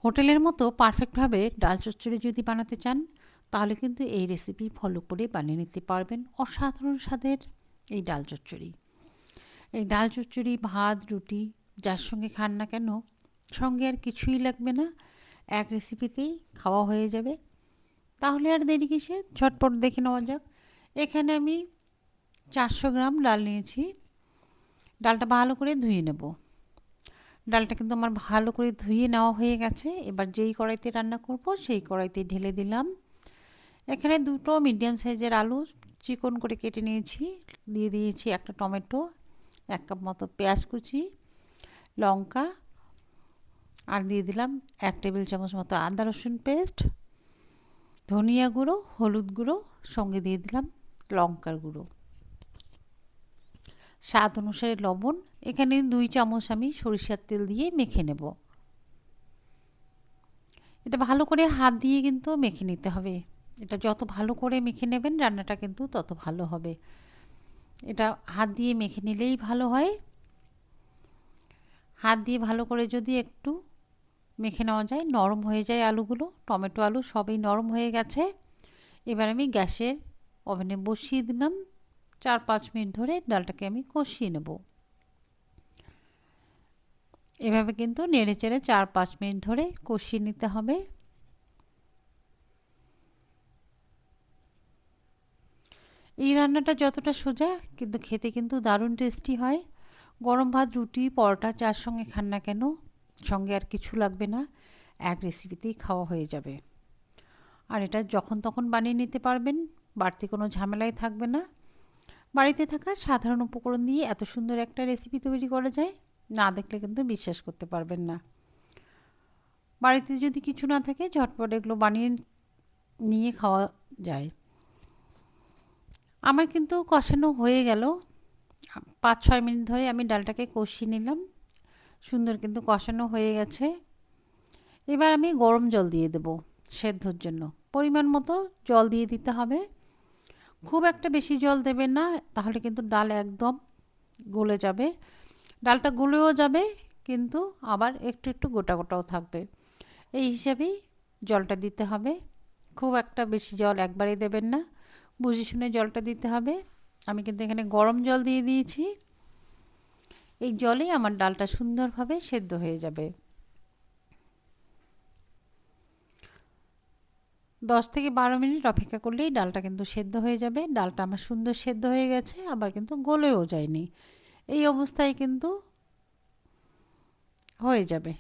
হোটেলের মতো পারফেক্টভাবে ডাল চচ্চড়ি যদি বানাতে চান তাহলে কিন্তু এই রেসিপি ফলো করে বানিয়ে নিতে পারবেন অসাধারণ স্বাদের এই ডাল চচ্চড়ি। এই ডাল চচ্চড়ি ভাত রুটি যার সঙ্গে খান না কেন সঙ্গে আর কিছুই লাগবে না, এক রেসিপিতেই খাওয়া হয়ে যাবে। তাহলে আর দেরি কিসের, ঝটপট দেখে নেওয়া যাক। এখানে আমি 400 গ্রাম ডাল নিয়েছি। ডালটা ভালো করে ধুয়ে নেব। ডালটা কিন্তু আমার ভালো করে ধুয়ে নেওয়া হয়ে গেছে। এবার যেই কড়াইতে রান্না করব সেই কড়াইতে ঢেলে দিলাম। এখানে দুটো মিডিয়াম সাইজের আলু চিকন করে কেটে নিয়েছি, দিয়ে দিয়েছি একটা টমেটো, 1 কাপ মতো পেঁয়াজ কুচি, লঙ্কা, আর দিয়ে দিলাম 1 টেবিল চামচ মতো আদা রসুন পেস্ট, ধনিয়া গুঁড়ো, হলুদ গুঁড়ো, সঙ্গে দিয়ে দিলাম লঙ্কার গুঁড়ো, স্বাদ অনুসারে লবণ। এখানে 2 চামচ আমি সরিষার তেল দিয়ে মেখে নেব। এটা ভালো করে হাত দিয়ে কিন্তু মেখে নিতে হবে। এটা যত ভালো করে মেখে নেবেন রান্নাটা কিন্তু তত ভালো হবে। এটা হাত দিয়ে মেখে নিলেই ভালো হয়। হাত দিয়ে ভালো করে যদি একটু মেখে নেওয়া যায় নরম হয়ে যায় আলুগুলো, টমেটো আলু সবই নরম হয়ে গেছে। এবার আমি গ্যাসের ওভেনে বসিয়ে দিলাম। 4-5 মিনিট ধরে ডালটাকে আমি কষিয়ে নেব। এভাবে কিন্তু নেড়ে চেড়ে 4-5 মিনিট ধরে কষিয়ে নিতে হবে। এই রান্নাটা যতটা সোজা কিন্তু খেতে কিন্তু দারুণ টেস্টি হয়। গরম ভাত রুটি পরোটা যার সঙ্গে খান না কেন সঙ্গে আর কিছু লাগবে না, এক রেসিপিতেই খাওয়া হয়ে যাবে। আর এটা যখন তখন বানিয়ে নিতে পারবেন, বাড়তি কোনো ঝামেলাই থাকবে না। বাড়িতে থাকা সাধারণ উপকরণ দিয়ে এত সুন্দর একটা রেসিপি তৈরি করা যায়, না দেখলে কিন্তু বিশ্বাস করতে পারবেন না। বাড়িতে যদি কিছু না থাকে ঝটপট এগুলো বানিয়ে নিয়ে খাওয়া যায়। আমার কিন্তু কষানো হয়ে গেল। 5-6 মিনিট ধরে আমি ডালটাকে কষিয়ে নিলাম। সুন্দর কিন্তু কষানো হয়ে গেছে। এবার আমি গরম জল দিয়ে দেব সেদ্ধর জন্য। পরিমাণ মতো জল দিয়ে দিতে হবে। খুব একটা বেশি জল দেবেন না, তাহলে কিন্তু ডাল একদম গলে যাবে। ডালটা গলেও যাবে কিন্তু আবার একটু একটু গোটা গোটাও থাকবে। এই হিসাবেই জলটা দিতে হবে। খুব একটা বেশি জল একবারেই দেবেন না, বুঝে শুনে জলটা দিতে হবে। আমি কিন্তু এখানে গরম জল দিয়ে দিয়েছি। এই জলেই আমার ডালটা সুন্দরভাবে সেদ্ধ হয়ে যাবে। 10 থেকে 12 মিনিট অপেক্ষা করলেই ডালটা কিন্তু সেদ্ধ হয়ে যাবে। ডালটা আমার সুন্দর সেদ্ধ হয়ে গেছে, আবার কিন্তু গলেও যায়নি। এই অবস্থায় কিন্তু হয়ে যাবে।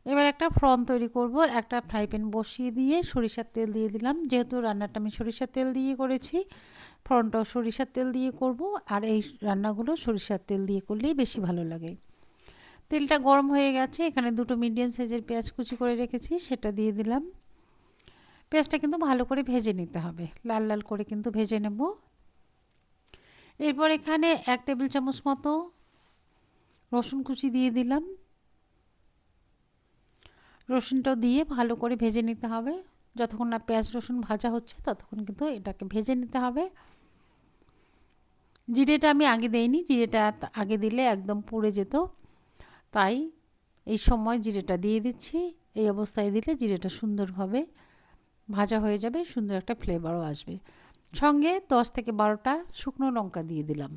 এবার একটা ফ্রন তৈরি করব। একটা ফ্রাই প্যান বসিয়ে দিয়ে সরিষার তেল দিয়ে দিলাম। যেহেতু রান্নাটা আমি সরিষার তেল দিয়ে করেছি, ফ্রনটাও সরিষার তেল দিয়ে করব। আর এই রান্নাগুলো সরিষার তেল দিয়ে করলেই বেশি ভালো লাগে। তেলটা গরম হয়ে গেছে। এখানে দুটো মিডিয়াম সাইজের পেঁয়াজ কুচি করে রেখেছি, সেটা দিয়ে দিলাম। পেঁয়াজটা কিন্তু ভালো করে ভেজে নিতে হবে, লাল লাল করে কিন্তু ভেজে নেব। এরপর এখানে 1 টেবিল চামচ মতো রসুন কুচি দিয়ে দিলাম। রসুনটাও দিয়ে ভালো করে ভেজে নিতে হবে। যতক্ষণ না পেঁয়াজ রসুন ভাজা হচ্ছে ততক্ষণ কিন্তু এটাকে ভেজে নিতে হবে। জিরেটা আমি আগে দেইনি, জিরেটা আগে দিলে একদম পুড়ে যেত, তাই এই সময় জিরেটা দিয়ে দিচ্ছি। এই অবস্থায় দিলে জিরেটা সুন্দরভাবে ভাজা হয়ে যাবে, সুন্দর একটা ফ্লেভারও আসবে। সঙ্গে 10 থেকে 12টা শুকনো লঙ্কা দিয়ে দিলাম।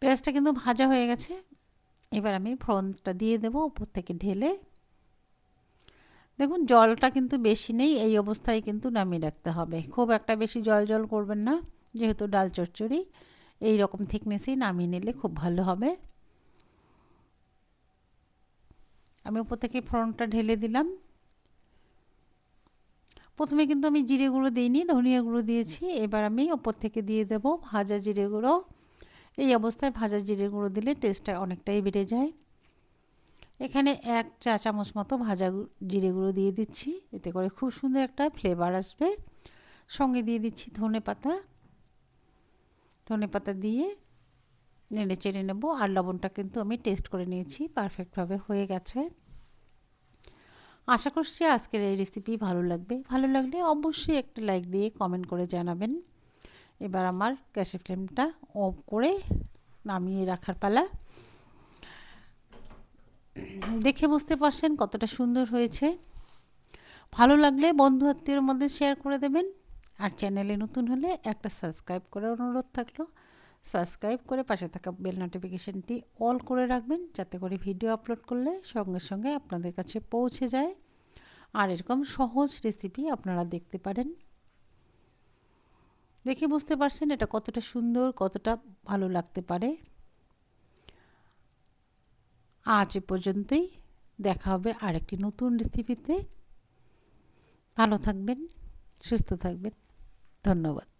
পেঁয়াজটা কিন্তু ভাজা হয়ে গেছে। এবার আমি ফোড়নটা দিয়ে দেবো উপর থেকে ঢেলে। দেখুন জলটা কিন্তু বেশি নেই, এই অবস্থায় কিন্তু নামিয়ে রাখতে হবে। খুব একটা বেশি জল জল করবেন না, যেহেতু ডাল চচ্চড়ি। এই রকম থিকনেসেই নামিয়ে নিলে খুব ভালো হবে। আমি উপর থেকে ফোড়নটা ঢেলে দিলাম। প্রথমে কিন্তু আমি জিরে গুঁড়ো দিইনি, ধনিয়া গুঁড়ো দিয়েছি। এবার আমি উপর থেকে দিয়ে দেব ভাজা জিরে গুঁড়ো। এই অবস্থায় ভাজা জিরে গুঁড়ো দিলে টেস্টটা অনেকটাই বেড়ে যায়। এখানে 1 চা চামচ মতো ভাজা জিরে গুঁড়ো দিয়ে দিচ্ছি, এতে করে খুব সুন্দর একটা ফ্লেভার আসবে। সঙ্গে দিয়ে দিচ্ছি ধনেপাতা। ধনেপাতা দিয়ে নেড়ে চেড়ে নেব। আর লবণটা কিন্তু আমি টেস্ট করে নিয়েছি, পারফেক্টভাবে হয়ে গেছে। আশা করছি আজকের এই রেসিপি ভালো লাগবে। ভালো লাগলে অবশ্যই একটা লাইক দিয়ে কমেন্ট করে জানাবেন। এবার আমার গ্যাসের ফ্লেমটা অফ করে নামিয়ে রাখার পালা। দেখে বুঝতে পারছেন কতটা সুন্দর হয়েছে। ভালো লাগলে বন্ধু আত্মীয়ের মধ্যে শেয়ার করে দেবেন। আর চ্যানেলে নতুন হলে একটা সাবস্ক্রাইব করার অনুরোধ থাকলো। সাবস্ক্রাইব করে পাশে থাকা বেল নোটিফিকেশনটি অল করে রাখবেন, যাতে করে ভিডিও আপলোড করলে সঙ্গে সঙ্গে আপনাদের কাছে পৌঁছে যায়। আর এরকম সহজ রেসিপি আপনারা দেখতে পারেন। দেখে বুঝতে পারছেন এটা কতটা সুন্দর, কতটা ভালো লাগতে পারে। আজ এ পর্যন্তই, দেখা হবে আরেকটি নতুন রেসিপিতে। ভালো থাকবেন, সুস্থ থাকবেন। ধন্যবাদ।